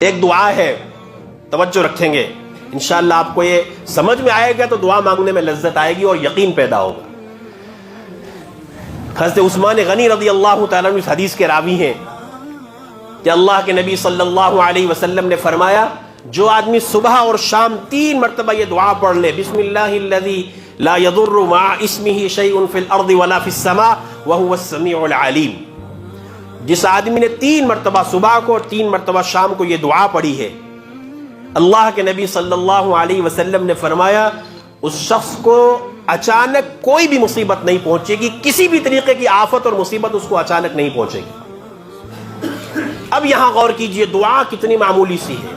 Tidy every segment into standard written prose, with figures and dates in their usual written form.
ایک دعا ہے، توجہ رکھیں گے، انشاءاللہ آپ کو یہ سمجھ میں آئے گا تو دعا مانگنے میں لذت آئے گی اور یقین پیدا ہوگا۔ حضرت عثمان غنی رضی اللہ تعالیٰ عنہ اس حدیث کے راوی ہیں کہ اللہ کے نبی صلی اللہ علیہ وسلم نے فرمایا، جو آدمی صبح اور شام 3 مرتبہ یہ دعا پڑھ لے، بسم اللہ الذی لا یضر مع اسمہ شیء فی الارض ولا فی السماء وہو السمیع العلیم، جس آدمی نے 3 مرتبہ صبح کو اور 3 مرتبہ شام کو یہ دعا پڑھی ہے، اللہ کے نبی صلی اللہ علیہ وسلم نے فرمایا اس شخص کو اچانک کوئی بھی مصیبت نہیں پہنچے گی، کسی بھی طریقے کی آفت اور مصیبت اس کو اچانک نہیں پہنچے گی۔ اب یہاں غور کیجئے دعا کتنی معمولی سی ہے۔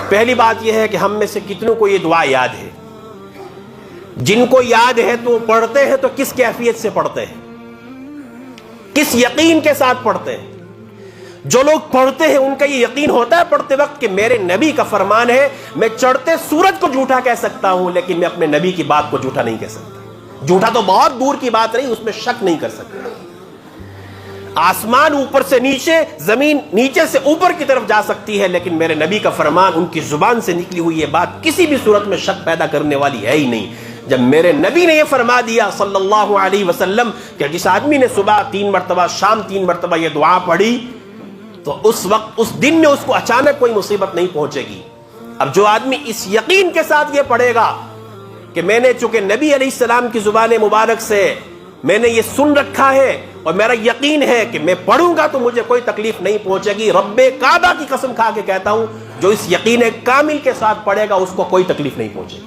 پہلی بات یہ ہے کہ ہم میں سے کتنوں کو یہ دعا یاد ہے؟ جن کو یاد ہے تو پڑھتے ہیں تو کس کیفیت سے پڑھتے ہیں، کس یقین کے ساتھ پڑھتے ہیں؟ جو لوگ پڑھتے ہیں ان کا یہ یقین ہوتا ہے پڑھتے وقت کہ میرے نبی کا فرمان ہے، میں چڑھتے سورج کو جھوٹا کہہ سکتا ہوں لیکن میں اپنے نبی کی بات کو جھوٹا نہیں کہہ سکتا۔ جھوٹا تو بہت دور کی بات نہیں، اس میں شک نہیں کر سکتا۔ آسمان اوپر سے نیچے، زمین نیچے سے اوپر کی طرف جا سکتی ہے لیکن میرے نبی کا فرمان، ان کی زبان سے نکلی ہوئی یہ بات کسی بھی صورت میں شک پیدا کرنے والی ہے ہی نہیں۔ جب میرے نبی نے یہ فرما دیا صلی اللہ علیہ وسلم کہ جس آدمی نے صبح 3 مرتبہ شام 3 مرتبہ یہ دعا پڑھی تو اس وقت اس دن میں اس کو اچانک کوئی مصیبت نہیں پہنچے گی۔ اب جو آدمی اس یقین کے ساتھ یہ پڑھے گا کہ میں نے چونکہ نبی علیہ السلام کی زبان مبارک سے میں نے یہ سن رکھا ہے اور میرا یقین ہے کہ میں پڑھوں گا تو مجھے کوئی تکلیف نہیں پہنچے گی، رب کعبہ کی قسم کھا کے کہتا ہوں جو اس یقین کامل کے ساتھ پڑھے گا اس کو کوئی تکلیف نہیں پہنچے گی،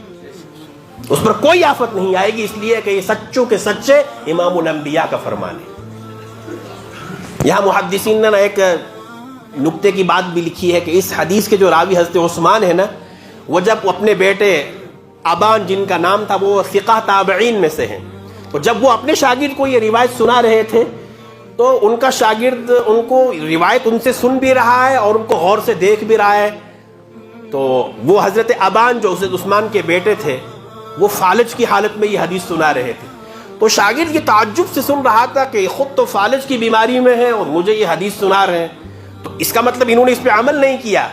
اس پر کوئی آفت نہیں آئے گی، اس لیے کہ یہ سچوں کے سچے امام الانبیاء کا فرمان ہے۔ یہاں محدثین نے ایک نکتے کی بات بھی لکھی ہے کہ اس حدیث کے جو راوی حضرت عثمان ہے نا، وہ جب اپنے بیٹے ابان جن کا نام تھا وہ ثقہ تابعین میں سے ہیں، تو جب وہ اپنے شاگرد کو یہ روایت سنا رہے تھے تو ان کا شاگرد ان کو روایت ان سے سن بھی رہا ہے اور ان کو غور سے دیکھ بھی رہا ہے، تو وہ حضرت ابان جو حضرت عثمان کے بیٹے تھے وہ فالج کی حالت میں یہ حدیث سنا رہے تھے، تو شاگرد یہ تعجب سے سن رہا تھا کہ خود تو فالج کی بیماری میں ہے اور مجھے یہ حدیث سنا رہے ہیں، تو اس کا مطلب انہوں نے اس پہ عمل نہیں کیا۔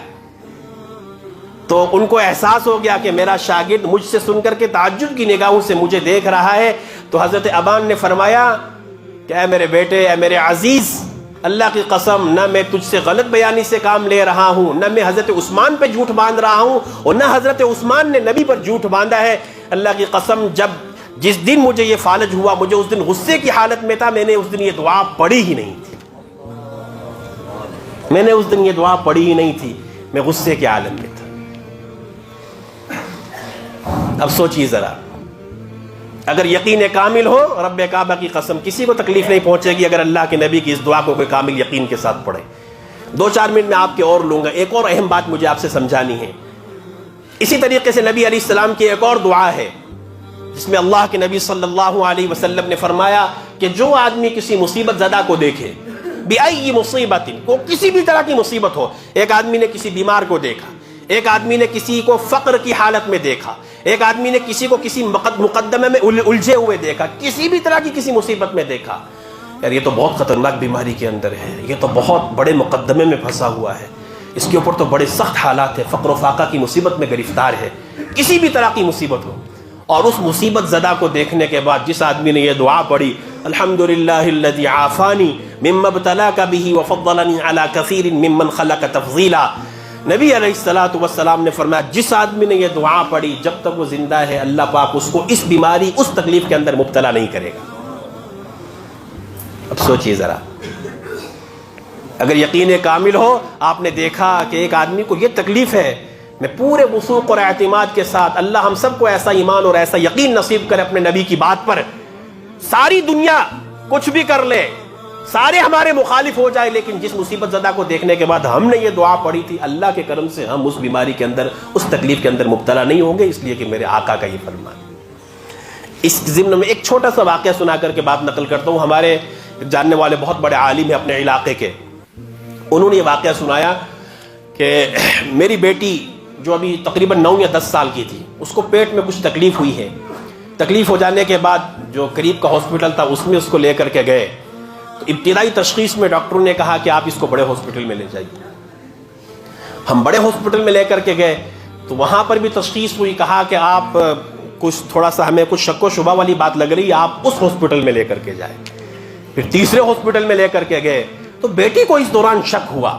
تو ان کو احساس ہو گیا کہ میرا شاگرد مجھ سے سن کر کے تعجب کی نگاہوں سے مجھے دیکھ رہا ہے، تو حضرت ابان نے فرمایا کہ اے میرے بیٹے، اے میرے عزیز، اللہ کی قسم نہ میں تجھ سے غلط بیانی سے کام لے رہا ہوں، نہ میں حضرت عثمان پہ جھوٹ باندھ رہا ہوں اور نہ حضرت عثمان نے نبی پر جھوٹ باندھا ہے۔ اللہ کی قسم جس دن مجھے یہ فالج ہوا مجھے اس دن غصے کی حالت میں تھا، میں نے اس دن یہ دعا پڑھی ہی نہیں تھی، میں نے اس دن یہ دعا پڑھی ہی نہیں تھی، میں غصے کے عالم میں تھا۔ اب سوچیے ذرا، اگر یقین کامل ہو رب کعبہ کی قسم کسی کو تکلیف نہیں پہنچے گی اگر اللہ کے نبی کی اس دعا کو کوئی کامل یقین کے ساتھ پڑھے۔ 2-4 منٹ میں آپ کے اور لوں گا، ایک اور اہم بات مجھے آپ سے سمجھانی ہے۔ اسی طریقے سے نبی علیہ السلام کی ایک اور دعا ہے جس میں اللہ کے نبی صلی اللہ علیہ وسلم نے فرمایا کہ جو آدمی کسی مصیبت زدہ کو دیکھے، بِأَيِّ مُصِيبَةٍ، کو کسی بھی طرح کی مصیبت ہو، ایک آدمی نے کسی بیمار کو دیکھا، ایک آدمی نے کسی کو فقر کی حالت میں دیکھا، ایک آدمی نے کسی کو کسی مقدمے میں الجھے ہوئے دیکھا، کسی بھی طرح کی کسی مصیبت میں دیکھا، یار یہ تو بہت خطرناک بیماری کے اندر ہے، یہ تو بہت بڑے مقدمے میں پھنسا ہوا ہے، اس کے اوپر تو بڑے سخت حالات ہیں، فقر و فاقہ کی مصیبت میں گرفتار ہے، کسی بھی طرح کی مصیبت ہو، اور اس مصیبت زدہ کو دیکھنے کے بعد جس آدمی نے یہ دعا پڑھی، الحمدللہ الذی عافانی مما ابتلاک بہ وفضلنی علی کثیر ممن خلق تفضیلا، نبی علیہ السلام نے فرمایا جس آدمی نے یہ دعا پڑھی جب تک وہ زندہ ہے اللہ پاک اس کو اس بیماری اس تکلیف کے اندر مبتلا نہیں کرے گا۔ اب سوچئے ذرا، اگر یقین کامل ہو، آپ نے دیکھا کہ ایک آدمی کو یہ تکلیف ہے، میں پورے وثوق اور اعتماد کے ساتھ، اللہ ہم سب کو ایسا ایمان اور ایسا یقین نصیب کرے اپنے نبی کی بات پر، ساری دنیا کچھ بھی کر لے، سارے ہمارے مخالف ہو جائے، لیکن جس مصیبت زدہ کو دیکھنے کے بعد ہم نے یہ دعا پڑھی تھی، اللہ کے کرم سے ہم اس بیماری کے اندر اس تکلیف کے اندر مبتلا نہیں ہوں گے، اس لیے کہ میرے آقا کا یہ فرمان۔ اس ضمن میں ایک چھوٹا سا واقعہ سنا کر کے بات نقل کرتا ہوں۔ ہمارے جاننے والے بہت بڑے عالم ہیں اپنے علاقے کے، انہوں نے یہ واقعہ سنایا کہ میری بیٹی جو ابھی تقریباً 9 یا 10 سال کی تھی، اس کو پیٹ میں کچھ تکلیف ہوئی ہے، تکلیف ہو جانے کے بعد جو قریب کا ہاسپٹل تھا اس میں اس کو لے کر کے گئے، تو ابتدائی تشخیص میں ڈاکٹروں نے کہا کہ آپ اس کو بڑے ہاسپٹل میں لے جائیے، ہم بڑے ہاسپٹل میں لے کر کے گئے تو وہاں پر بھی تشخیص ہوئی، کہا کہ آپ کچھ تھوڑا سا ہمیں کچھ شک و شبہ والی بات لگ رہی ہے، آپ اس ہاسپٹل میں لے کر کے جائیں۔ پھر تیسرے ہاسپٹل میں لے کر کے گئے تو بیٹی کو اس دوران شک ہوا،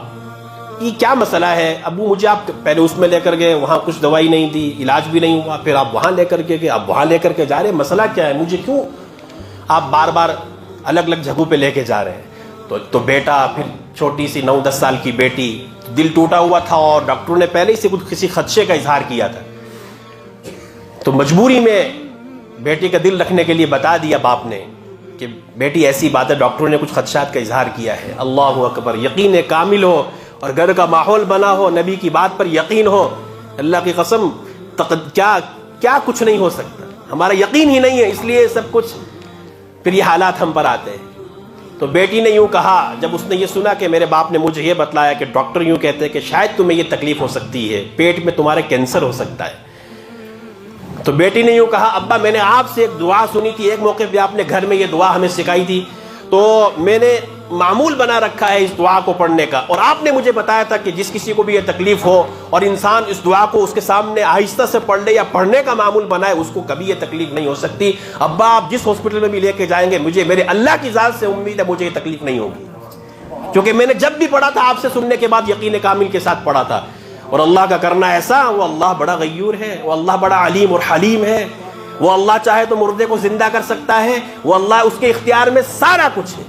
یہ کیا مسئلہ ہے ابو، مجھے آپ پہلے اس میں لے کر گئے، وہاں کچھ دوائی نہیں دی، علاج بھی نہیں ہوا، پھر آپ وہاں لے کر کے گئے، آپ وہاں لے کر کے جا رہے ہیں، مسئلہ کیا ہے، مجھے کیوں آپ بار بار الگ الگ جگہوں پہ لے کے جا رہے ہیں؟ تو بیٹا، پھر چھوٹی سی 9-10 سال کی بیٹی، دل ٹوٹا ہوا تھا اور ڈاکٹروں نے پہلے ہی سے کسی خدشے کا اظہار کیا تھا، تو مجبوری میں بیٹی کا دل رکھنے کے لیے بتا دیا باپ نے کہ بیٹی ایسی بات ہے، ڈاکٹروں نے کچھ خدشات کا اظہار کیا ہے۔ اللہ اکبر، یقین کامل ہو اور گھر کا ماحول بنا ہو، نبی کی بات پر یقین ہو، اللہ کی قسم کیا کچھ نہیں ہو سکتا، ہمارا یقین ہی نہیں ہے، اس لیے سب کچھ، پھر یہ حالات ہم پر آتے ہیں۔ تو بیٹی نے یوں کہا، جب اس نے یہ سنا کہ میرے باپ نے مجھے یہ بتلایا کہ ڈاکٹر یوں کہتے ہیں کہ شاید تمہیں یہ تکلیف ہو سکتی ہے، پیٹ میں تمہارے کینسر ہو سکتا ہے، تو بیٹی نے یوں کہا، ابا میں نے آپ سے ایک دعا سنی تھی، ایک موقع پہ آپ نے گھر میں یہ دعا ہمیں سکھائی تھی، تو میں نے معمول بنا رکھا ہے اس دعا کو پڑھنے کا، اور آپ نے مجھے بتایا تھا کہ جس کسی کو بھی یہ تکلیف ہو اور انسان اس دعا کو اس کے سامنے آہستہ سے پڑھ لے یا پڑھنے کا معمول بنائے، اس کو کبھی یہ تکلیف نہیں ہو سکتی۔ ابا آپ جس ہاسپٹل میں بھی لے کے جائیں گے، مجھے میرے اللہ کی ذات سے امید ہے مجھے یہ تکلیف نہیں ہوگی، کیونکہ میں نے جب بھی پڑھا تھا آپ سے سننے کے بعد یقین کامل کے ساتھ پڑھا تھا، اور اللہ کا کرنا ایسا، وہ اللہ بڑا غیور ہے، وہ اللہ بڑا علیم اور حلیم ہے، وہ اللہ چاہے تو مردے کو زندہ کر سکتا ہے، وہ اللہ، اس کے اختیار میں سارا کچھ ہے۔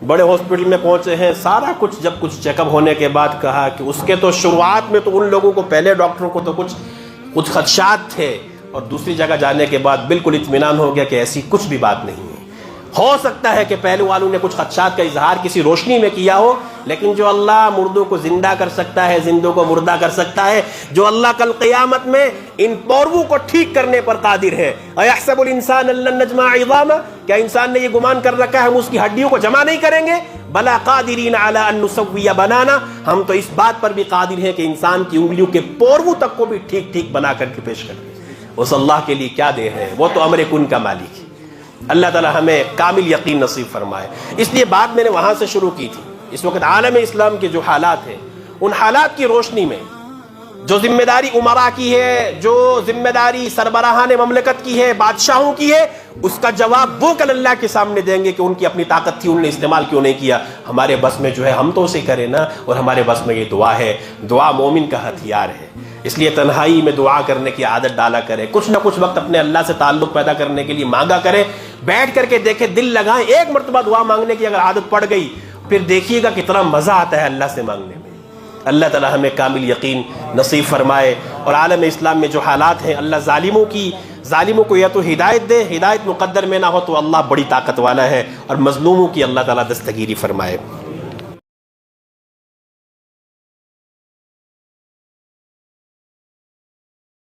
بڑے ہاسپٹل میں پہنچے ہیں، سارا کچھ، جب کچھ چیک اپ ہونے کے بعد کہا کہ اس کے تو شروعات میں تو ان لوگوں کو، پہلے ڈاکٹروں کو تو کچھ خدشات تھے، اور دوسری جگہ جانے کے بعد بالکل اطمینان ہو گیا کہ ایسی کچھ بھی بات نہیں ہے۔ ہو سکتا ہے کہ پہلے والوں نے کچھ خدشات کا اظہار کسی روشنی میں کیا ہو، لیکن جو اللہ مردوں کو زندہ کر سکتا ہے، زندوں کو مردہ کر سکتا ہے، جو اللہ کل قیامت میں ان پورووں کو ٹھیک کرنے پر قادر ہے۔ اَيَحْسَبُ الْإِنسَانَ أَن لَّن نَّجْمَعَ عِظَامَهُ، کیا انسان نے یہ گمان کر رکھا ہے ہم اس کی ہڈیوں کو جمع نہیں کریں گے؟ بَلَا قَادِرِينَ عَلَىٰ أَن نُّسَوِّيَ بَنَانَهُ، ہم تو اس بات پر بھی قادر ہیں کہ انسان کی انگلیوں کے پوروں تک کو بھی ٹھیک ٹھیک بنا کر کے پیش کر دیں۔ اس اللہ کے لیے کیا دیر ہے، وہ تو امر کن کا مالک ہے۔ اللہ تعالیٰ ہمیں کامل یقین نصیب فرمائے۔ اس لیے بات میں نے وہاں سے شروع کی تھی۔ اس وقت عالم اسلام کے جو حالات ہیں، ان حالات کی روشنی میں جو ذمہ داری عمراء کی ہے، جو ذمہ داری سربراہان مملکت کی ہے، بادشاہوں کی ہے، اس کا جواب وہ کل اللہ کے سامنے دیں گے کہ ان کی اپنی طاقت تھی، انہوں نے استعمال کیوں نہیں کیا۔ ہمارے بس میں جو ہے ہم تو اسے کریں نا، اور ہمارے بس میں یہ دعا ہے، دعا مومن کا ہتھیار ہے۔ اس لیے تنہائی میں دعا کرنے کی عادت ڈالا کرے، کچھ نہ کچھ وقت اپنے اللہ سے تعلق پیدا کرنے کے لیے مانگا کرے، بیٹھ کر کے دیکھے، دل لگائیں، ایک مرتبہ دعا مانگنے کی اگر عادت پڑ گئی، پھر دیکھیے گا کتنا مزہ آتا ہے اللہ سے مانگنے میں۔ اللہ تعالی ہمیں کامل یقین نصیب فرمائے، اور عالم اسلام میں جو حالات ہیں، اللہ ظالموں کو یا تو ہدایت دے، ہدایت مقدر میں نہ ہو تو اللہ بڑی طاقت والا ہے، اور مظلوموں کی اللہ تعالی دستگیری فرمائے۔